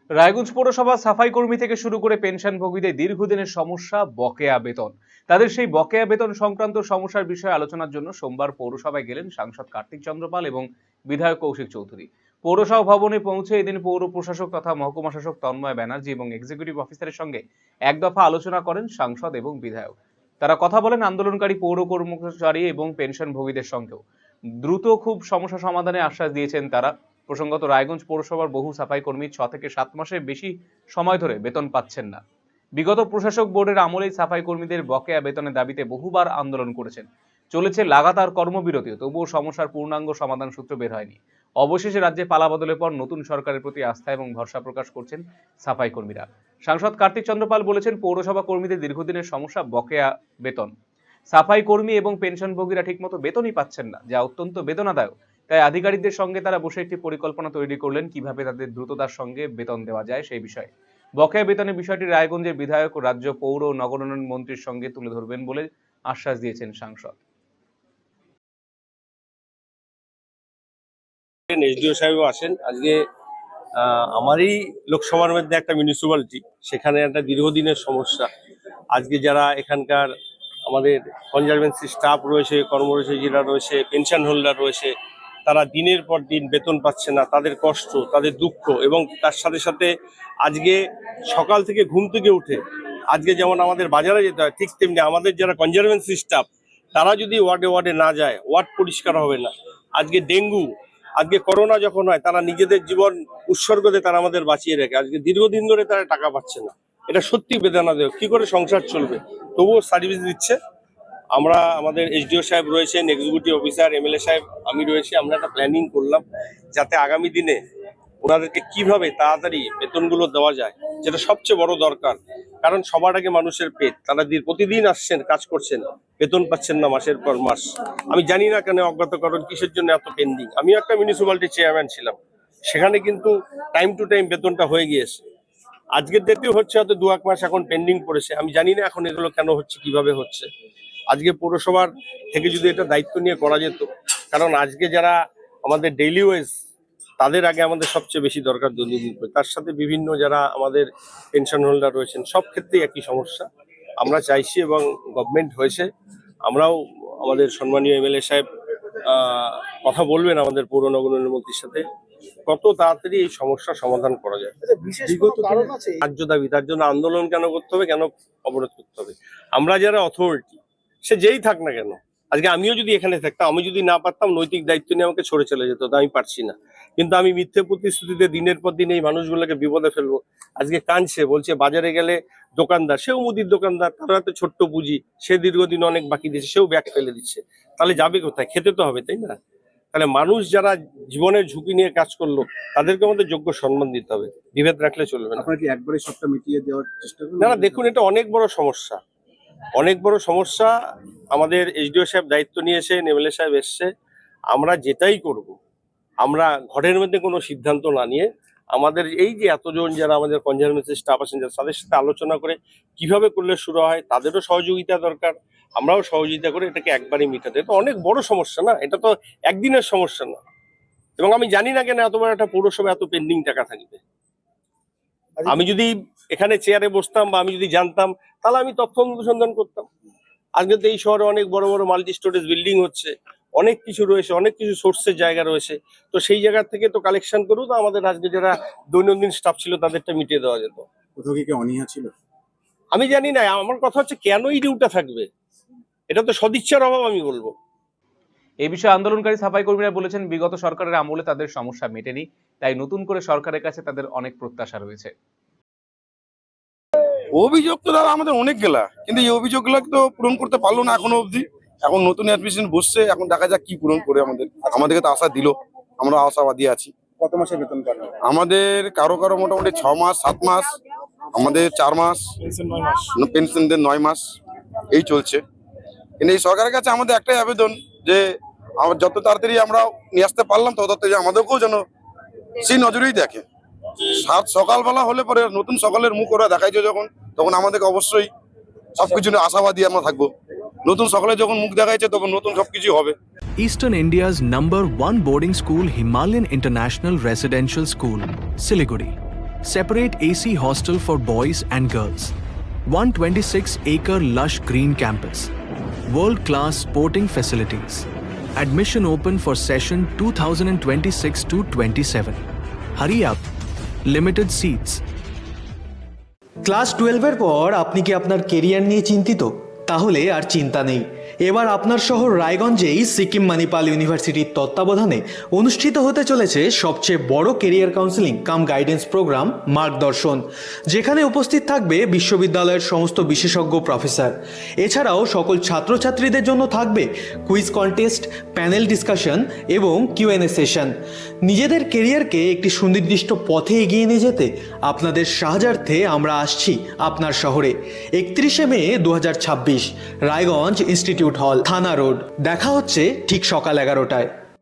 রায়গঞ্জ পৌরসভা সাফাই কর্মী থেকে শুরু করে পেনশনভোগীদের দীর্ঘদিনের সমস্যা বকেয়া বেতন। তাদের সেই বকেয়া বেতন সংক্রান্ত সমস্যার বিষয়ে আলোচনার জন্য সোমবার পৌরসভায় গেলেন সাংসদ কার্তিক চন্দ্র পাল এবং বিধায়ক কৌশিক চৌধুরী। পৌরসভা ভবনে পৌঁছে এদিন পৌর প্রশাসক তথা মহকুমা শাসক তন্ময় ব্যানার্জি এবং এক্সিকিউটিভ অফিসারের সঙ্গে এক দফা আলোচনা করেন সাংসদ এবং বিধায়ক। তারা কথা বলেন আন্দোলনকারী পৌর কর্মচারী এবং পেনশনভোগীদের সঙ্গেও। দ্রুত খুব সমস্যা সমাধানে আশ্বাস দিয়েছেন তারা। প্রসঙ্গত, রায়গঞ্জ পৌরসভার বহু সাফাই কর্মী 6 থেকে 7 মাসের বেশি সময় ধরে বেতন পাচ্ছেন না। বিগত প্রশাসক বোর্ডের আমলেই সাফাই কর্মীদের বকেয়া বেতনের দাবিতে বহুবার আন্দোলন করেছেন। চলেছে লাগাতার কর্মবিরতিও, তবুও সমস্যার পূর্ণাঙ্গ সমাধান সূত্র বের হয়নি। অবশেষে রাজ্যে পালাবদলের পর নতুন সরকারের প্রতি আস্থা এবং ভরসা প্রকাশ করছেন সাফাই কর্মীরা। সাংসদ কার্তিক চন্দ্র পাল বলেছেন, পৌরসভা কর্মীদের দীর্ঘদিনের সমস্যা বকেয়া বেতন। সাফাই কর্মী এবং পেনশনভোগীরা ঠিকমতো বেতনই পাচ্ছেন না, যা অত্যন্ত বেদনাদায়ক। তাই আধিকারিকদের সঙ্গে তারা বসে একটি পরিকল্পনা তৈরি করলেন কিভাবে তাদের দ্রুততার সঙ্গে বেতন দেওয়া যায় সেই বিষয়ে। বকেয়া বেতনের বিষয়টি রায়গঞ্জের বিধায়ক ও রাজ্য পৌর ও নগর উন্নয়ন মন্ত্রীর সঙ্গে তুলে ধরবেন বলে আশ্বাস দিয়েছেন সাংসদ। এসডিও সাহেব আসেন আজকে। আমারই লোকসভার মধ্যে একটা মিউনিসিপ্যালিটি, সেখানে একটা দীর্ঘদিনের সমস্যা। আজকে যারা এখানকার আমাদের কনজারভেন্সি স্টাফ রয়েছে, কর্মচারীরা রয়েছে, পেনশন হোল্ডার রয়েছে, তারা দিনের পর দিন বেতন পাচ্ছে না। তাদের কষ্ট, তাদের দুঃখ, এবং তার সাথে সাথে আজকে সকাল থেকে ঘুম থেকে উঠে আজকে যেমন আমাদের বাজারে যেতে হয়, ঠিক তেমনি আমাদের যারা কনজারভেন্সি স্টাফ তারা যদি ওয়ার্ডে ওয়ার্ডে না যায়, ওয়ার্ড পরিষ্কার হবে না। আজকে ডেঙ্গু, আজকে করোনা যখন হয়, তারা নিজেদের জীবন উৎসর্গ দিয়ে তারা আমাদের বাঁচিয়ে রাখে। আজকে দীর্ঘদিন ধরে তারা টাকা পাচ্ছে না। এটা সত্যি বেদনাদায়ক। কি করে সংসার চলবে? তবুও সার্ভিস দিচ্ছে। আমরা, আমাদের এসডিও সাহেব রয়েছেন, এক্সিকিউটিভ অফিসার, এমএলএ সাহেব, আমি রয়েছি। আমরা একটা প্ল্যানিং করলাম যাতে আগামী দিনে ওনাদেরকে কিভাবে তাড়াতাড়ি বেতনগুলো দেওয়া যায়, যেটা সবচেয়ে বড় দরকার। কারণ সবার আগে মানুষের পেট। তারা প্রতিদিন আসছেন, কাজ করছেন, বেতন পাচ্ছেন না মাসের পর মাস। আমি জানি না কেন, অজ্ঞাত কারণ কিসের জন্য এত পেন্ডিং। আমিও একটা মিউনিসিপ্যালিটি চেয়ারম্যান ছিলাম, সেখানে কিন্তু টাইম টু টাইম বেতনটা হয়ে গিয়েছে। আজকের ডেটেও হচ্ছে, হয়তো 2-1 মাস এখন পেন্ডিং পড়েছে। আমি জানি না এখন এগুলো কেন হচ্ছে, কিভাবে হচ্ছে। আজকে পৌরসভার থেকে যদি এটা দায়িত্ব নিয়ে করা যেত, কারণ আজকে যারা আমাদের ডেইলি ওয়েজ, তাদের আগে আমাদের সবচেয়ে বেশি দরকার দৈনন্দিন। তার সাথে বিভিন্ন যারা আমাদের পেনশন হোল্ডার রয়েছেন, সব ক্ষেত্রেই একই সমস্যা। আমরা চাইছি, এবং গভর্নমেন্ট হয়েছে, আমরাও, আমাদের সম্মানীয় এমএলএ সাহেব কথা বলবেন আমাদের পৌর নগর উন্নয়ন মন্ত্রীর সাথে, কত তাড়াতাড়ি এই সমস্যার সমাধান করা যায়। ন্যায্য দাবি, তার জন্য আন্দোলন কেন করতে হবে, কেন অবরোধ করতে হবে? আমরা যারা অথরিটি, সে যেই থাক না কেন, আজকে আমিও যদি এখানে থাকতাম, আমি যদি না পারতাম, নৈতিক দায়িত্ব নিয়ে আমাকে ছড়ে চলে যেত, আমি পারছি না। কিন্তু আমি মিথ্যে প্রতিশ্রুতিতে দিনের পর দিন এই মানুষগুলোকে বিপদে ফেলবো। আজকে কাঁদছে, বলছে বাজারে গেলে দোকানদার, সেও মুদির দোকানদার, তার হাতে ছোট্ট পুঁজি, সে দীর্ঘদিন অনেক বাকি দিচ্ছে, সেও ব্যাগ ফেলে দিচ্ছে। তাহলে যাবে কোথায়? খেতে তো হবে, তাই না? তাহলে মানুষ যারা জীবনের ঝুঁকি নিয়ে কাজ করলো, তাদেরকে আমাদের যোগ্য সম্মান দিতে হবে, বিভেদ রাখলে চলবে না। আপনারা কি একবারে সবটা মিটিয়ে দেওয়ার চেষ্টা করবেন? না, দেখুন, এটা অনেক বড় সমস্যা, অনেক বড় সমস্যা। আমাদের এসডিও সাহেব দায়িত্ব নিয়েছেন, এমএলএ সাহেব এসছে। আমরা যেটাই করব, আমরা ঘরের মধ্যে কোনো সিদ্ধান্ত না নিয়ে, আমাদের এই যে এতজন যারা আমাদের কনজারভেন্সি স্টাফ আছেন, তাদের সাথে আলোচনা করে কিভাবে করলে শুরু হয়, তাদেরও সহযোগিতা দরকার, আমরাও সহযোগিতা করে এটাকে একবারই মিটাতে। এটা অনেক বড় সমস্যা না, এটা তো একদিনের সমস্যা না। এবং আমি জানি না কেন এত বড় একটা পৌরসভা এত পেন্ডিং টাকা থাকবে। আমি যদি এখানে চেয়ারে বসতাম, বা আমি যদি জানতাম, তাহলে আমি তথ্য অনুসন্ধান করতাম। আজকে তো এই শহরে অনেক বড় বড় মাল্টি স্টোরেজ বিল্ডিং হচ্ছে, অনেক কিছু রয়েছে, অনেক কিছু সোর্সের জায়গা রয়েছে। তো সেই জায়গা থেকে তো কালেকশন করুন, তো আমাদের আজকে যারা দৈনন্দিন স্টাফ ছিল তাদেরটা মিটিয়ে দেওয়া যেত। কোথাও কি অনীহা ছিল? আমি জানি না, আমার কথা হচ্ছে কেন এই ডিউটা থাকবে? এটা তো সদিচ্ছার অভাব, আমি বলবো। এই বিষয়ে আন্দোলনকারী সাফাই কর্মীরা বলেছেন, বিগত সরকারের আমলে তাদের সমস্যা মেটেনি, তাই নতুন করে সরকারের কাছে তাদের অনেক প্রত্যাশা রয়েছে। অভিযোগ তো দাদা আমাদের অনেক গেলা, কিন্তু এই অভিযোগগুলো তো পূরণ করতে পারলো না এখনো অবধি। এখন নতুন অ্যাডমিশন বসছে, এখন দেখা যাক কি পূরণ করে। আমাদেরকে তো আশা দিল, আমরা আশাবাদী আছি। কত মাসে বেতন পান? আমাদের কারো কারো মোটামুটি 6 মাস, 7 মাস, আমাদের 4 মাস, পেনশনদের 9 মাস, এই চলছে। কিন্তু এই সরকারের কাছে আমাদের একটাই আবেদন, যে আমরা যত তাড়াতাড়ি আমরা নিয়ে আসতে পারলাম, তত তাড়াতাড়ি আমাদেরকেও যেন সেই নজরেই দেখে। সকালবেলা হলে পরে নতুন সকালের মুখ ওরা দেখাইছে যখন, তখন আমাদেরকে অবশ্যই সবকিছু আশাবাদী আমরা থাকবো। নতুন সকালে যখন মুখ দেখাইছে, তখন নতুন সবকিছু হবে। Eastern India's #1 boarding school, Himalayan International Residential School, Siliguri. separate AC hostel for boys and girls, 126-acre lush green campus, world-class sporting facilities. Admission open for session 2026 to 27. Hurry up, limited seats. Class 12-এর পর আপনি কি আপনার career নিয়ে চিন্তিত? তাহলে আর চিন্তা নেই। এবার আপনার শহর রায়গঞ্জেই সিকিম মানিপাল ইউনিভার্সিটির তত্ত্বাবধানে অনুষ্ঠিত হতে চলেছে সবচেয়ে বড় কেরিয়ার কাউন্সেলিং কাম গাইডেন্স প্রোগ্রাম মার্গদর্শন, যেখানে উপস্থিত থাকবে বিশ্ববিদ্যালয়ের সমস্ত বিশেষজ্ঞ প্রফেসর। এছাড়াও সকল ছাত্রছাত্রীদের জন্য থাকবে কুইজ কন্টেস্ট, প্যানেল ডিসকাশন এবং কিউএনএ সেশন। নিজেদের কেরিয়ারকে একটি সুনির্দিষ্ট পথে এগিয়ে নিয়ে যেতে আপনাদের সাহায্যার্থে আমরা আসছি আপনার শহরে। 31শে মে 2026, রায়গঞ্জ ইনস্টিটিউট হল, থানা রোড। দেখা হচ্ছে ঠিক সকাল 11টায়।